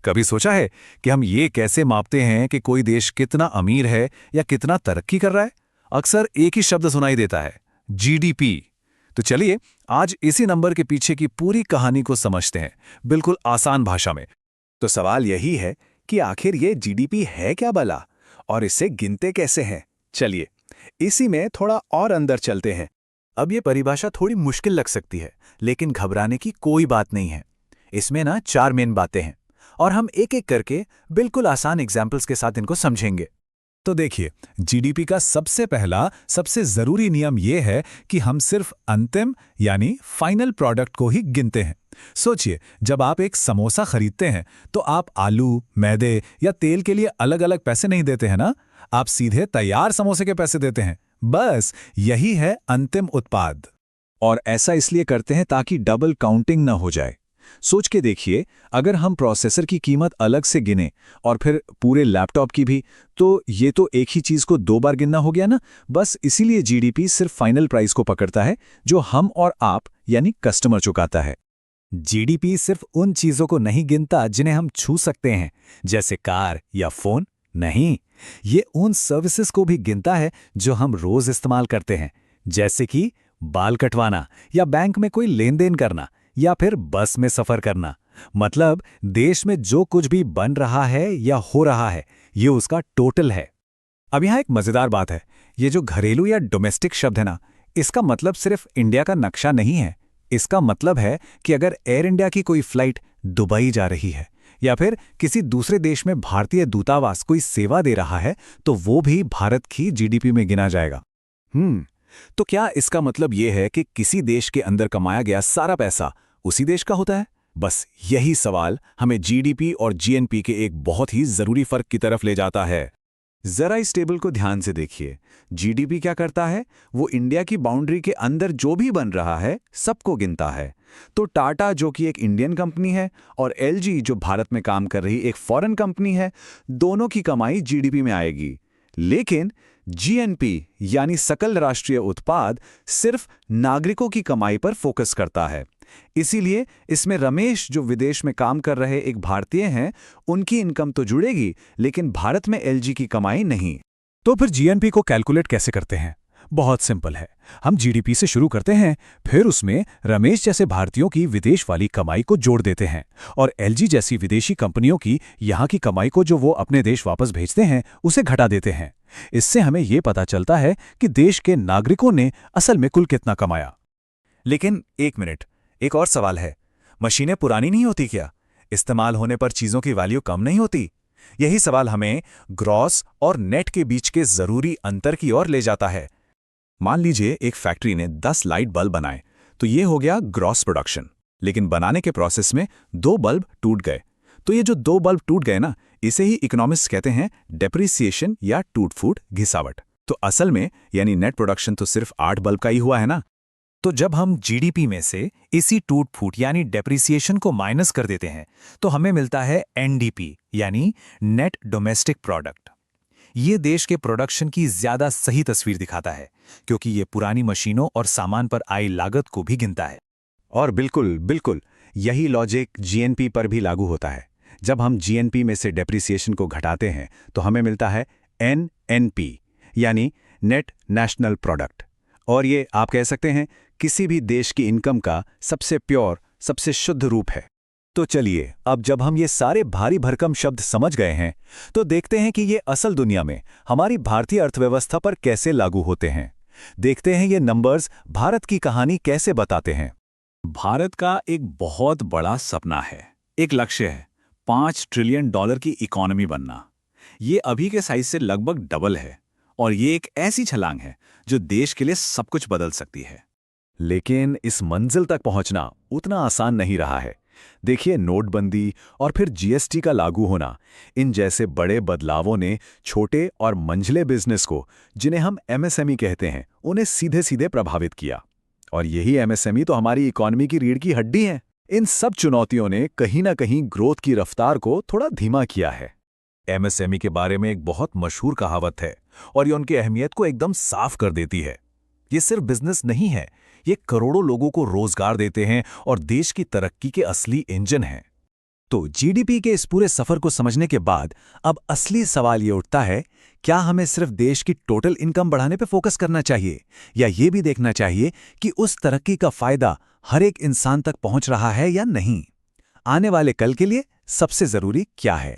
कभी सोचा है कि हम ये कैसे मापते हैं कि कोई देश कितना अमीर है या कितना तरक्की कर रहा है? अक्सर एक ही शब्द सुनाई देता है, जीडीपी। तो चलिए आज इसी नंबर के पीछे की पूरी कहानी को समझते हैं, बिल्कुल आसान भाषा में। तो सवाल यही है कि आखिर ये जीडीपी है क्या भला, और इसे गिनते कैसे हैं? चलिए इसी में थोड़ा और अंदर चलते हैं। अब ये परिभाषा थोड़ी मुश्किल लग सकती है, लेकिन घबराने की कोई बात नहीं है। इसमें ना 4 मेन बातें हैं और हम एक एक करके बिल्कुल आसान एग्जाम्पल्स के साथ इनको समझेंगे। तो देखिए, जीडीपी का सबसे पहला सबसे जरूरी नियम यह है कि हम सिर्फ अंतिम यानी फाइनल प्रोडक्ट को ही गिनते हैं। सोचिए, जब आप एक समोसा खरीदते हैं तो आप आलू, मैदे या तेल के लिए अलग अलग पैसे नहीं देते हैं ना, आप सीधे तैयार समोसे के पैसे देते हैं। बस यही है अंतिम उत्पाद। और ऐसा इसलिए करते हैं ताकि डबल काउंटिंग न हो जाए। सोच के देखिए, अगर हम प्रोसेसर की कीमत अलग से गिने और फिर पूरे लैपटॉप की भी, तो ये तो एक ही चीज को 2 बार गिनना हो गया ना। बस इसीलिए जीडीपी सिर्फ फाइनल प्राइस को पकड़ता है जो हम और आप यानी कस्टमर चुकाता है। जीडीपी सिर्फ उन चीजों को नहीं गिनता जिन्हें हम छू सकते हैं, जैसे कार या फोन। नहीं, ये उन सर्विसेज को भी गिनता है जो हम रोज इस्तेमाल करते हैं, जैसे कि बाल कटवाना या बैंक में कोई लेन देन करना या फिर बस में सफर करना। मतलब देश में जो कुछ भी बन रहा है या हो रहा है, ये उसका टोटल है। अब यहां एक मजेदार बात है, ये जो घरेलू या डोमेस्टिक शब्द है ना, इसका मतलब सिर्फ इंडिया का नक्शा नहीं है। इसका मतलब है कि अगर एयर इंडिया की कोई फ्लाइट दुबई जा रही है या फिर किसी दूसरे देश में भारतीय दूतावास कोई सेवा दे रहा है, तो वो भी भारत की जीडीपी में गिना जाएगा। तो क्या इसका मतलब ये है कि किसी देश के अंदर कमाया गया सारा पैसा उसी देश का होता है? बस यही सवाल हमें जीडीपी और जीएनपी के एक बहुत ही जरूरी फर्क की तरफ ले जाता है। जरा इस टेबल को ध्यान से देखिए। जीडीपी क्या करता है? वो इंडिया की बाउंड्री के अंदर जो भी बन रहा है सबको गिनता है। तो टाटा, जो कि एक इंडियन कंपनी है, और एलजी, जो भारत में काम कर रही एक फॉरेन कंपनी है, दोनों की कमाई जीडीपी में आएगी। लेकिन जीएनपी यानी सकल राष्ट्रीय उत्पाद सिर्फ नागरिकों की कमाई पर फोकस करता है। इसीलिए इसमें रमेश, जो विदेश में काम कर रहे एक भारतीय हैं, उनकी इनकम तो जुड़ेगी, लेकिन भारत में एलजी की कमाई नहीं। तो फिर जीएनपी को कैलकुलेट कैसे करते हैं? बहुत सिंपल है। हम जीडीपी से शुरू करते हैं, फिर उसमें रमेश जैसे भारतीयों की विदेश वाली कमाई को जोड़ देते हैं और एलजी जैसी विदेशी कंपनियों की यहां की कमाई को जो वो अपने देश वापस भेजते हैं उसे घटा देते हैं। इससे हमें यह पता चलता है कि देश के नागरिकों ने असल में कुल कितना कमाया। लेकिन एक मिनट, एक और सवाल है। मशीनें पुरानी नहीं होती क्या? इस्तेमाल होने पर चीजों की वैल्यू कम नहीं होती? यही सवाल हमें ग्रॉस और नेट के बीच के जरूरी अंतर की ओर ले जाता है। मान लीजिए एक फैक्ट्री ने 10 लाइट बल्ब बनाए, तो ये हो गया ग्रॉस प्रोडक्शन। लेकिन बनाने के प्रोसेस में 2 बल्ब टूट गए, तो ये जो 2 बल्ब टूट गए ना, इसे ही इकोनॉमिस्ट कहते हैं डेप्रिसिएशन या टूट फूट, घिसावट। तो असल में यानी नेट प्रोडक्शन तो सिर्फ 8 बल्ब का ही हुआ है ना। तो जब हम जीडीपी में से इसी टूट फूट यानी डेप्रिसिएशन को माइनस कर देते हैं, तो हमें मिलता है एनडीपी यानी नेट डोमेस्टिक प्रोडक्ट। ये देश के प्रोडक्शन की ज्यादा सही तस्वीर दिखाता है, क्योंकि ये पुरानी मशीनों और सामान पर आई लागत को भी गिनता है। और बिल्कुल बिल्कुल यही लॉजिक जीएनपी पर भी लागू होता है। जब हम जीएनपी में से डेप्रिसिएशन को घटाते हैं तो हमें मिलता है एनएनपी यानी नेट नेशनल प्रोडक्ट। और ये आप कह सकते हैं किसी भी देश की इनकम का सबसे प्योर, सबसे शुद्ध रूप है। तो चलिए, अब जब हम ये सारे भारी भरकम शब्द समझ गए हैं, तो देखते हैं कि ये असल दुनिया में हमारी भारतीय अर्थव्यवस्था पर कैसे लागू होते हैं। देखते हैं ये नंबर्स भारत की कहानी कैसे बताते हैं। भारत का एक बहुत बड़ा सपना है, एक लक्ष्य है, $5 ट्रिलियन की इकोनॉमी बनना। ये अभी के साइज से लगभग डबल है, और ये एक ऐसी छलांग है जो देश के लिए सब कुछ बदल सकती है। लेकिन इस मंजिल तक पहुंचना उतना आसान नहीं रहा है। देखिए, नोटबंदी और फिर जीएसटी का लागू होना, इन जैसे बड़े बदलावों ने छोटे और मंझले बिजनेस को, जिन्हें हम एमएसएमई कहते हैं, उन्हें सीधे सीधे प्रभावित किया। और यही एमएसएमई तो हमारी इकोनॉमी की रीढ़ की हड्डी है। इन सब चुनौतियों ने कहीं ना कहीं ग्रोथ की रफ्तार को थोड़ा धीमा किया है। एमएसएमई के बारे में एक बहुत मशहूर कहावत है और ये उनकी अहमियत को एकदम साफ कर देती है। ये सिर्फ बिजनेस नहीं है, ये करोड़ों लोगों को रोजगार देते हैं और देश की तरक्की के असली इंजन हैं। तो जीडीपी के इस पूरे सफर को समझने के बाद अब असली सवाल ये उठता है, क्या हमें सिर्फ देश की टोटल इनकम बढ़ाने पे फोकस करना चाहिए या ये भी देखना चाहिए कि उस तरक्की का फायदा हर एक इंसान तक पहुंच रहा है या नहीं? आने वाले कल के लिए सबसे जरूरी क्या है?